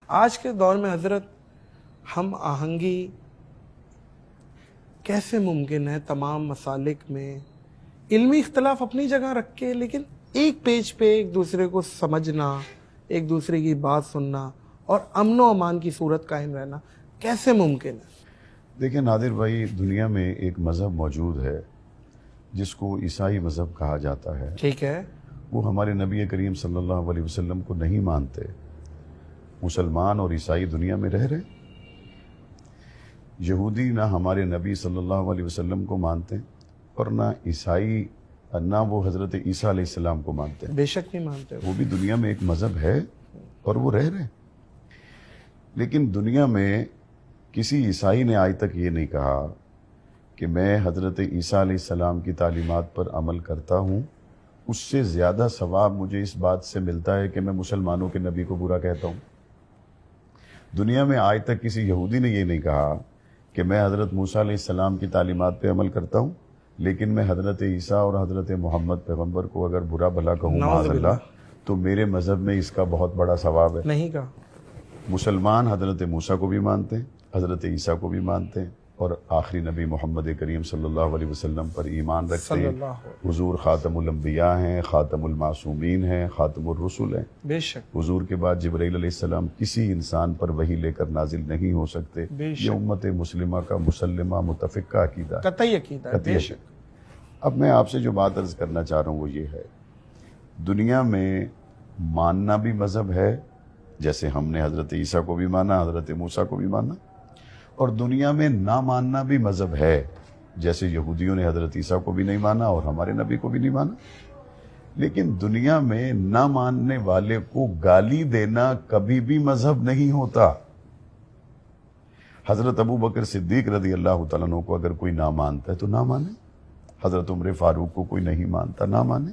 آج کے دور میں حضرت ہم آہنگی کیسے ممکن ہے تمام مسالک میں؟ علمی اختلاف اپنی جگہ رکھ کے، لیکن ایک پیج پہ ایک دوسرے کو سمجھنا، ایک دوسرے کی بات سننا اور امن و امان کی صورت قائم رہنا کیسے ممکن ہے؟ دیکھیں نادر بھائی، دنیا میں ایک مذہب موجود ہے جس کو عیسائی مذہب کہا جاتا ہے۔ ٹھیک ہے، وہ ہمارے نبی کریم صلی اللہ علیہ وسلم کو نہیں مانتے۔ مسلمان اور عیسائی دنیا میں رہ رہے، یہودی نہ ہمارے نبی صلی اللہ علیہ وسلم کو مانتے اور نہ عیسائی، نہ وہ حضرت عیسیٰ علیہ السلام کو مانتے۔ بے شک نہیں مانتے وہ بھی دنیا میں ایک مذہب ہے اور وہ رہ رہے، لیکن دنیا میں کسی عیسائی نے آج تک یہ نہیں کہا کہ میں حضرت عیسیٰ علیہ السلام کی تعلیمات پر عمل کرتا ہوں، اس سے زیادہ ثواب مجھے اس بات سے ملتا ہے کہ میں مسلمانوں کے نبی کو برا کہتا ہوں۔ دنیا میں آج تک کسی یہودی نے یہ نہیں کہا کہ میں حضرت موسیٰ علیہ السلام کی تعلیمات پہ عمل کرتا ہوں، لیکن میں حضرت عیسیٰ اور حضرت محمد پیغمبر کو اگر برا بھلا کہوں معاذ اللہ تو میرے مذہب میں اس کا بہت بڑا ثواب ہے۔ نہیں کہا۔ مسلمان حضرت موسیٰ کو بھی مانتے ہیں، حضرت عیسیٰ کو بھی مانتے ہیں، اور آخری نبی محمد کریم صلی اللہ علیہ وسلم پر ایمان رکھتے ہیں۔ حضور خاتم الانبیاء ہیں، خاتم المعصومین ہیں، خاتم الرسل ہیں۔ بے شک حضور کے بعد جبرائیل علیہ السلام کسی انسان پر وحی لے کر نازل نہیں ہو سکتے۔ یہ امت مسلمہ کا مسلمہ متفقہ عقیدہ ہے، قطعی عقیدہ ہے۔ بے شک۔ اب میں آپ سے جو بات عرض کرنا چاہ رہا ہوں وہ یہ ہے، دنیا میں ماننا بھی مذہب ہے، جیسے ہم نے حضرت عیسیٰ کو بھی مانا، حضرت موسیٰ کو بھی مانا، اور دنیا میں نہ ماننا بھی مذہب ہے، جیسے یہودیوں نے حضرت عیسیٰ کو بھی نہیں مانا اور ہمارے نبی کو بھی نہیں مانا۔ لیکن دنیا میں نہ ماننے والے کو گالی دینا کبھی بھی مذہب نہیں ہوتا۔ حضرت ابو بکر صدیق رضی اللہ تعالیٰ عنہ کو اگر کوئی نہ مانتا ہے تو نہ مانے، حضرت عمر فاروق کو کوئی نہیں مانتا نہ مانے،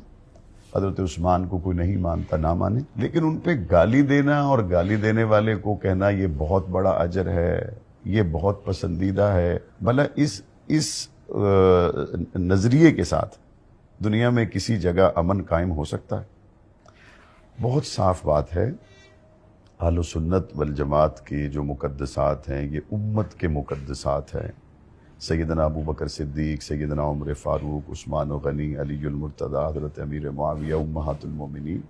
حضرت عثمان کو کوئی نہیں مانتا نہ مانے، لیکن ان پہ گالی دینا اور گالی دینے والے کو کہنا یہ بہت بڑا اجر ہے، یہ بہت پسندیدہ ہے، بھلا اس نظریے کے ساتھ دنیا میں کسی جگہ امن قائم ہو سکتا ہے؟ بہت صاف بات ہے، اہل سنت والجماعت کی جو مقدسات ہیں یہ امت کے مقدسات ہیں۔ سیدنا ابو بکر صدیق، سیدنا عمر فاروق، عثمان غنی، علی المرتضیٰ، حضرت امیر معاویہ، امہات المومنین۔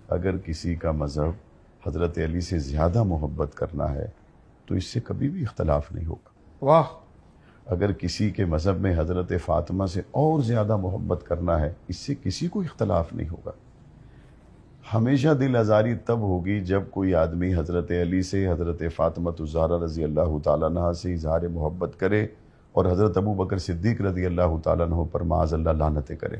اگر کسی کا مذہب حضرت علی سے زیادہ محبت کرنا ہے تو اس سے کبھی بھی اختلاف نہیں ہوگا۔ واہ! اگر کسی کے مذہب میں حضرت فاطمہ سے اور زیادہ محبت کرنا ہے، اس سے کسی کو اختلاف نہیں ہوگا۔ ہمیشہ دل آزاری تب ہوگی جب کوئی آدمی حضرت علی سے، حضرت فاطمہ الزہرا رضی اللہ تعالیٰ عنہ سے اظہار محبت کرے اور حضرت ابو بکر صدیق رضی اللہ تعالیٰ عنہ پر معاذ اللہ لعنتیں کرے۔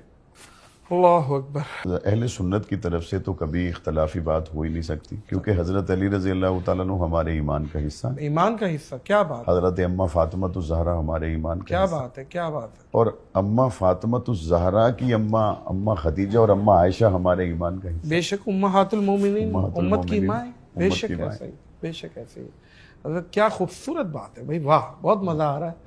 اللہ اکبر۔ اہل سنت کی طرف سے تو کبھی اختلافی بات ہو ہی نہیں سکتی، کیونکہ حضرت علی رضی اللہ تعالیٰ عنہ ہمارے ایمان کا حصہ ہیں۔ ایمان کا حصہ، کیا بات! حضرت اماں فاطمہ الزہرا ہمارے ایمان کا کیا حصہ۔ بات ہے، کیا بات ہے! اور اماں فاطمہ الزہرا کی اماں خدیجہ اور اماں عائشہ ہمارے ایمان کا حصہ۔ بے شک امہات المومنین، امت کی ماں، بے شک کی ماں۔ ایسے ہی، بے شک ایسے ہی۔ حضرت کیا خوبصورت بات ہے بھائی، واہ! بہت مزہ آ رہا ہے۔